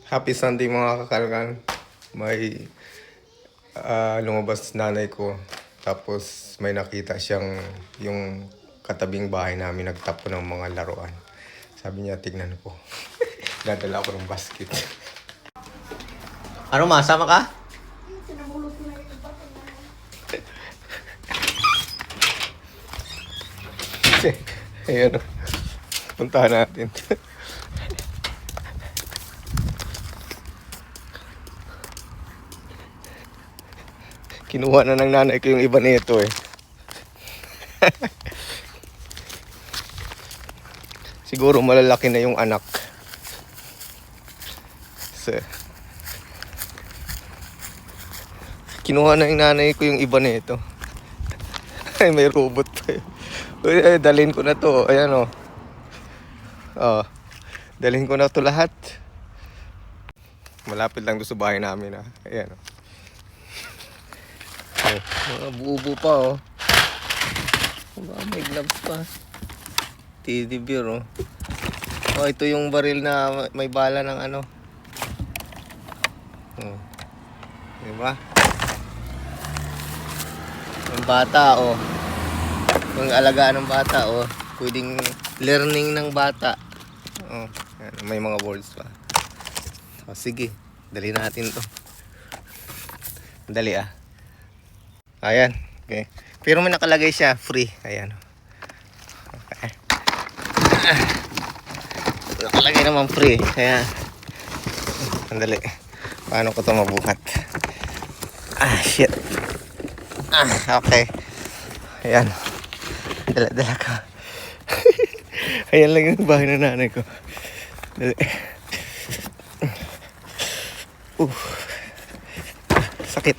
Happy Sunday mga kakalkan. May lumabas nanay ko. Tapos may nakita siyang yung katabing bahay namin nagtapo ng mga laruan. Sabi niya, tignan ko. Dadala ko ng basket. Ano ma, sama ka? Ayan o. Puntahan natin. Kinuha na ng nanay ko yung iba nito eh. Siguro malalaki na yung anak. So, kinuha na yung nanay ko yung iba nito. Ay, may robot pa yun. Uy, dalhin ko na to. Ayan o. Dalhin ko na to lahat. Malapit lang doon sa bahay namin ah. Ayan o. Mga bubo pa oh. May gloves pa. Teddy bear oh. Oh, ito yung baril na may bala ng ano. Oh. Diba? Yung bata oh. Yung alagaan ng bata oh. Pwedeng learning ng bata. Oh, may mga words pa. Oh, sige, dali natin to. Dali ah. Ayan, okay. Pero may nakalagay siya, free. Ayan. Okay. Nakalagay naman free. Kaya, sandali. Paano ko ito mabuhat? Shit. Okay. Ayan. Dala ka. Ayan lang yung bahay ng nanay ko. Dali. Sakit.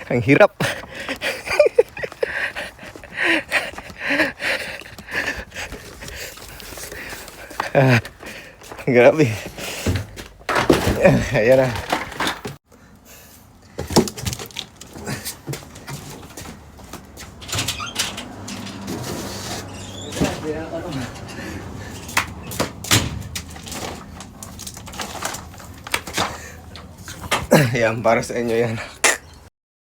Ang hirap. Grabe. Ayan na. Ayan, para sa inyo yan.